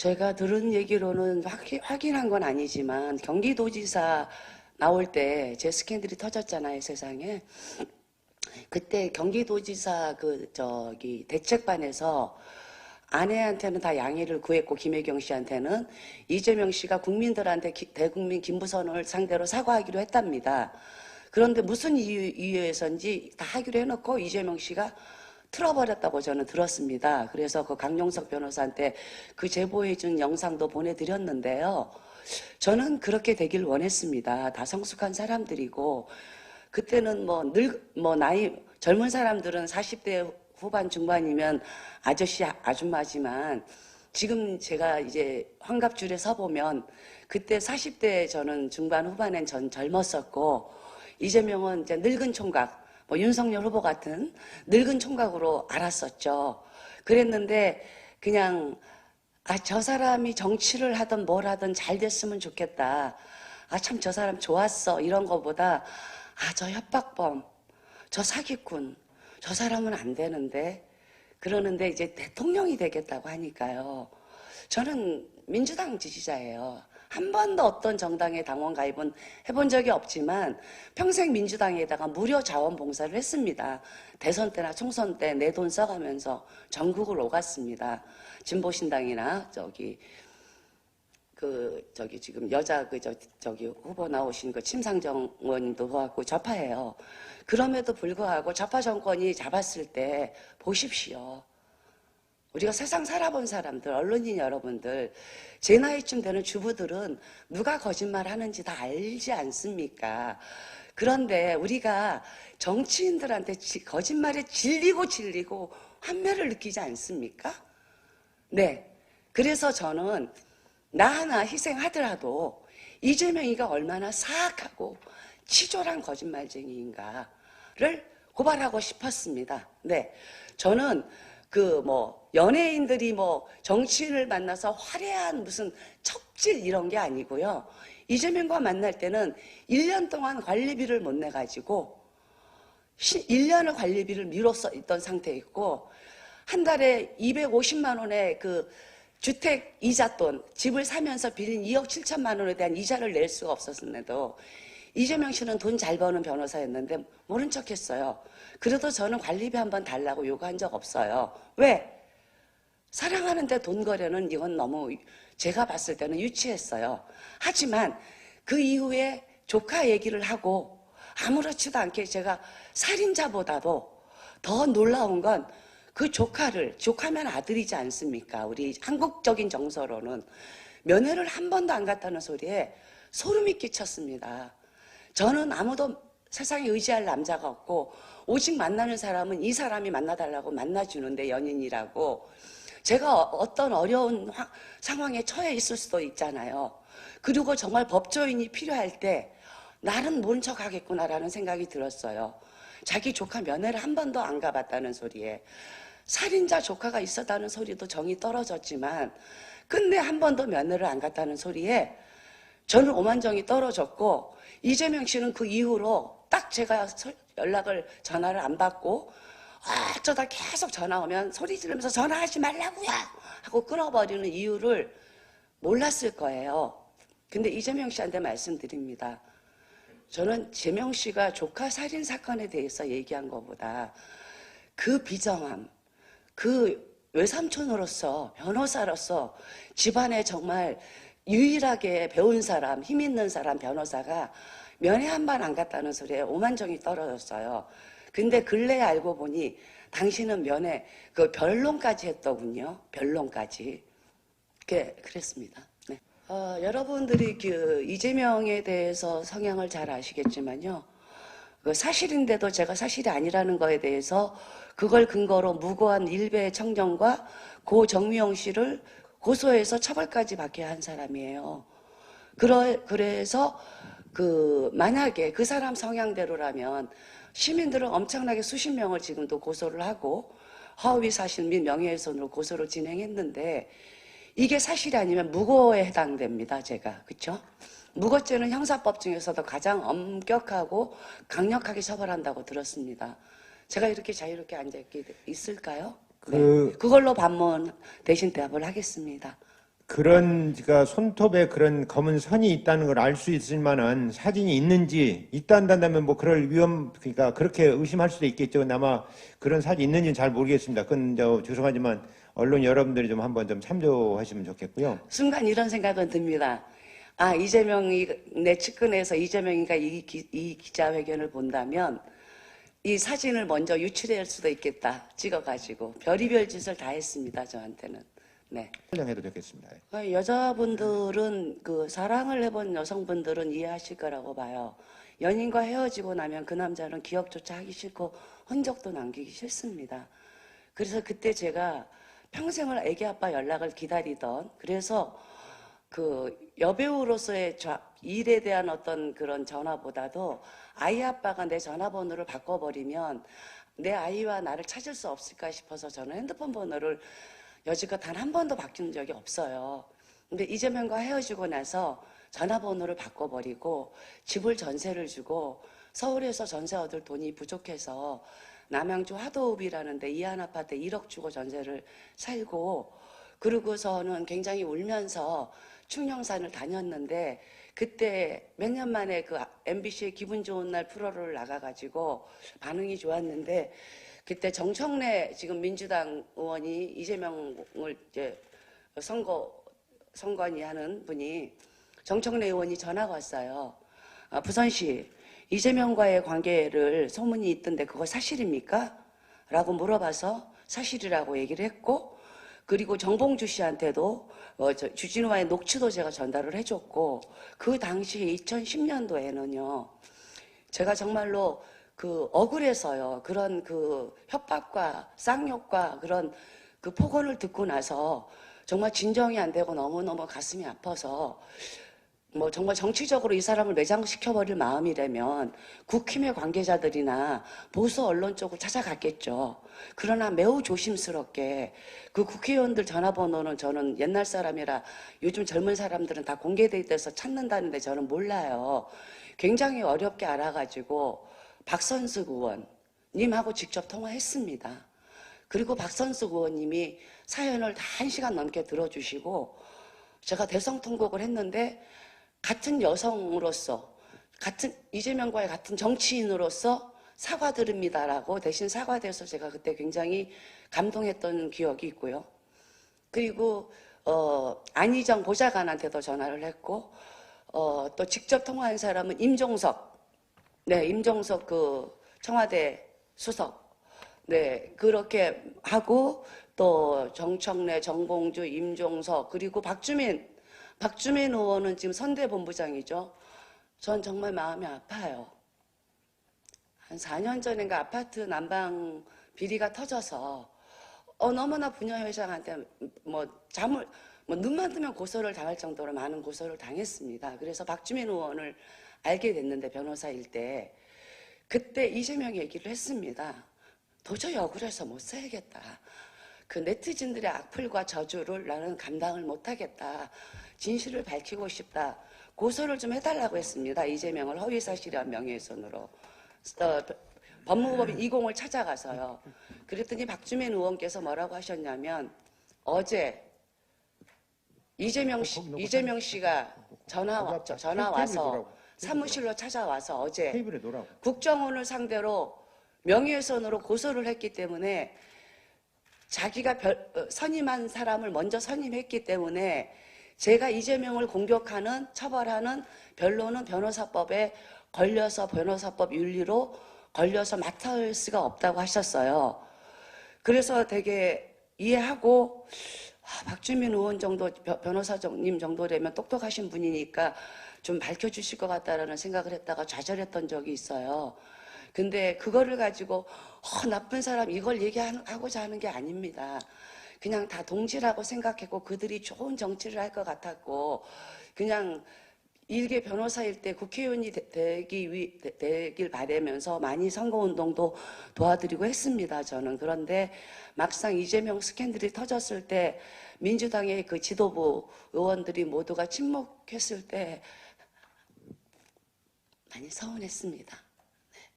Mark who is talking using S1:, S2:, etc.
S1: 제가 들은 얘기로는 확인한 건 아니지만 경기도지사 나올 때 제 스캔들이 터졌잖아요, 세상에. 그때 경기도지사 대책반에서 아내한테는 다 양해를 구했고 김혜경 씨한테는 이재명 씨가 국민들한테 대국민 김부선을 상대로 사과하기로 했답니다. 그런데 무슨 이유에서인지 다 하기로 해놓고 이재명 씨가 틀어버렸다고 저는 들었습니다. 그래서 그 강용석 변호사한테 그 제보해준 영상도 보내드렸는데요. 저는 그렇게 되길 원했습니다. 다 성숙한 사람들이고 그때는 나이 젊은 사람들은 40대 후반 중반이면 아저씨 아줌마지만 지금 제가 이제 환갑줄에 서보면 그때 40대 저는 중반 후반엔 전 젊었었고 이재명은 이제 늙은 총각 윤석열 후보 같은 늙은 총각으로 알았었죠. 그랬는데 그냥 저 사람이 정치를 하든 뭘 하든 잘 됐으면 좋겠다. 참 저 사람 좋았어. 이런 거보다 저 협박범, 저 사기꾼, 저 사람은 안 되는데 그러는데 이제 대통령이 되겠다고 하니까요. 저는 민주당 지지자예요. 한 번도 어떤 정당의 당원 가입은 해본 적이 없지만 평생 민주당에다가 무료 자원봉사를 했습니다. 대선 때나 총선 때 내 돈 써가면서 전국을 오갔습니다. 진보신당이나 지금 여자 후보 나오신 심상정 의원님도 보았고 좌파예요. 그럼에도 불구하고 좌파 정권이 잡았을 때 보십시오. 우리가 세상 살아본 사람들, 언론인 여러분들, 제 나이쯤 되는 주부들은 누가 거짓말 하는지 다 알지 않습니까? 그런데 우리가 정치인들한테 거짓말에 질리고 환멸을 느끼지 않습니까? 네. 그래서 저는 나 하나 희생하더라도 이재명이가 얼마나 사악하고 치졸한 거짓말쟁이인가를 고발하고 싶었습니다. 네. 저는 연예인들이 정치인을 만나서 화려한 무슨 첩질 이런 게 아니고요. 이재명과 만날 때는 1년 동안 관리비를 못 내가지고 1년을 관리비를 미뤘어 있던 상태였고 한 달에 250만 원의 주택 이자 돈, 집을 사면서 빌린 2억 7천만 원에 대한 이자를 낼 수가 없었는데도 이재명 씨는 돈 잘 버는 변호사였는데 모른 척 했어요. 그래도 저는 관리비 한번 달라고 요구한 적 없어요. 왜? 사랑하는데 돈 거래는 이건 너무 제가 봤을 때는 유치했어요. 하지만 그 이후에 조카 얘기를 하고 아무렇지도 않게 제가 살인자보다도 더 놀라운 건 그 조카면 아들이지 않습니까? 우리 한국적인 정서로는 면회를 한 번도 안 갔다는 소리에 소름이 끼쳤습니다. 저는 아무도 세상에 의지할 남자가 없고 오직 만나는 사람은 이 사람이 만나달라고 만나주는데 연인이라고 제가 어떤 어려운 상황에 처해 있을 수도 있잖아요. 그리고 정말 법조인이 필요할 때 나는 모른 척 하겠구나라는 생각이 들었어요. 자기 조카 면회를 한 번도 안 가봤다는 소리에 살인자 조카가 있었다는 소리도 정이 떨어졌지만 근데 한 번도 면회를 안 갔다는 소리에 저는 오만정이 떨어졌고 이재명 씨는 그 이후로 딱 제가 전화를 안 받고 어쩌다 계속 전화 오면 소리 지르면서 전화하지 말라고요 하고 끊어버리는 이유를 몰랐을 거예요. 근데 이재명 씨한테 말씀드립니다. 저는 재명 씨가 조카 살인 사건에 대해서 얘기한 것보다 그 비정함, 그 외삼촌으로서 변호사로서 집안에 정말 유일하게 배운 사람, 힘 있는 사람 변호사가 면회 한 번 안 갔다는 소리에 오만정이 떨어졌어요. 근데 근래에 알고 보니 당신은 면회 변론까지 했더군요. 변론까지. 그랬습니다. 네. 여러분들이 이재명에 대해서 성향을 잘 아시겠지만요. 사실인데도 제가 사실이 아니라는 거에 대해서 그걸 근거로 무고한 일베 청년과 고 정미영 씨를 고소해서 처벌까지 받게 한 사람이에요. 그래서 만약에 그 사람 성향대로라면 시민들은 엄청나게 수십 명을 지금도 고소를 하고 허위 사실 및 명예훼손으로 고소를 진행했는데 이게 사실이 아니면 무고에 해당됩니다. 제가. 그렇죠? 무고죄는 형사법 중에서도 가장 엄격하고 강력하게 처벌한다고 들었습니다. 제가 이렇게 자유롭게 앉아 있을까요? 네. 그걸로 반문 대신 대답을 하겠습니다.
S2: 그런 그러니까 손톱에 그런 검은 선이 있다는 걸 알 수 있을 만한 사진이 있는지 있다 한다면 뭐 그럴 위험 그러니까 그렇게 의심할 수도 있겠죠. 아마 그런 사진 있는지는 잘 모르겠습니다. 그건 죄송하지만 언론 여러분들이 좀 한번 좀 참조하시면 좋겠고요.
S1: 순간 이런 생각은 듭니다. 아, 이재명이 내 측근에서 이재명이가 이 기자회견을 본다면 이 사진을 먼저 유출할 수도 있겠다 찍어가지고 별의별 짓을 다 했습니다. 저한테는. 네.
S2: 설명해도 되겠습니다.
S1: 여자분들은 그 사랑을 해본 여성분들은 이해하실 거라고 봐요. 연인과 헤어지고 나면 그 남자는 기억조차 하기 싫고 흔적도 남기기 싫습니다. 그래서 그때 제가 평생을 애기 아빠 연락을 기다리던, 그래서 그 여배우로서의 일에 대한 어떤 그런 전화보다도 아이 아빠가 내 전화번호를 바꿔버리면 내 아이와 나를 찾을 수 없을까 싶어서 저는 핸드폰 번호를 여지껏 단 한 번도 바뀐 적이 없어요. 근데 이재명과 헤어지고 나서 전화번호를 바꿔버리고 집을 전세를 주고 서울에서 전세 얻을 돈이 부족해서 남양주 화도읍이라는데 이한 아파트에 1억 주고 전세를 살고, 그러고서는 굉장히 울면서 충령산을 다녔는데 그때 몇 년 만에 그 MBC의 기분 좋은 날 프로를 나가가지고 반응이 좋았는데, 그때 정청래 지금 민주당 의원이 이재명을 이제 선관위 하는 분이, 정청래 의원이 전화가 왔어요. 아, 부선씨, 이재명과의 관계를 소문이 있던데 그거 사실입니까? 라고 물어봐서 사실이라고 얘기를 했고, 그리고 정봉주 씨한테도 주진우와의 녹취도 제가 전달을 해줬고, 그 당시 2010년도에는요 제가 정말로 그 억울해서요, 그런 그 협박과 쌍욕과 그런 그 폭언을 듣고 나서 정말 진정이 안 되고 너무너무 가슴이 아파서, 뭐 정말 정치적으로 이 사람을 매장시켜버릴 마음이라면 국힘의 관계자들이나 보수 언론 쪽을 찾아갔겠죠. 그러나 매우 조심스럽게 그 국회의원들 전화번호는 저는 옛날 사람이라 요즘 젊은 사람들은 다 공개돼 있어서 찾는다는데 저는 몰라요. 굉장히 어렵게 알아가지고 박선숙 의원님하고 직접 통화했습니다. 그리고 박선숙 의원님이 사연을 다 1시간 넘게 들어주시고, 제가 대성통곡을 했는데 같은 여성으로서, 같은 이재명과의 같은 정치인으로서 사과드립니다라고 대신 사과돼서 제가 그때 굉장히 감동했던 기억이 있고요. 그리고 안희정 보좌관한테도 전화를 했고, 또 직접 통화한 사람은 임종석, 네, 임종석 그 청와대 수석, 네, 그렇게 하고, 또 정청래, 정봉주, 임종석, 그리고 박주민 의원은 지금 선대본부장이죠. 전 정말 마음이 아파요. 한 4년 전인가 아파트 난방 비리가 터져서 너무나 부녀회장한테 눈만 뜨면 고소를 당할 정도로 많은 고소를 당했습니다. 그래서 박주민 의원을 알게 됐는데, 변호사일 때 그때 이재명 얘기를 했습니다. 도저히 억울해서 못 살겠다. 그 네티즌들의 악플과 저주를 나는 감당을 못하겠다. 진실을 밝히고 싶다. 고소를 좀 해달라고 했습니다. 이재명을 허위사실이란 명예훼손으로. 법무법인 20을 찾아가서요. 그랬더니 박주민 의원께서 뭐라고 하셨냐면, 어제 이재명 씨가 전화 와서 사무실로 찾아와서 어제 국정원을 상대로 명예훼손으로 고소를 했기 때문에, 자기가 선임한 사람을 먼저 선임했기 때문에 제가 이재명을 공격하는, 처벌하는 변론은 변호사법에 걸려서, 변호사법 윤리로 걸려서 맡을 수가 없다고 하셨어요. 그래서 되게 이해하고, 박주민 의원 정도, 변호사님 정도라면 똑똑하신 분이니까 좀 밝혀주실 것 같다라는 생각을 했다가 좌절했던 적이 있어요. 근데 그거를 가지고 나쁜 사람 이걸 얘기하고자 하는 게 아닙니다. 그냥 다 동지라고 생각했고 그들이 좋은 정치를 할 것 같았고, 그냥 일개 변호사일 때 국회의원이 되길 바라면서 많이 선거운동도 도와드리고 했습니다, 저는. 그런데 막상 이재명 스캔들이 터졌을 때 민주당의 그 지도부 의원들이 모두가 침묵했을 때 많이 서운했습니다.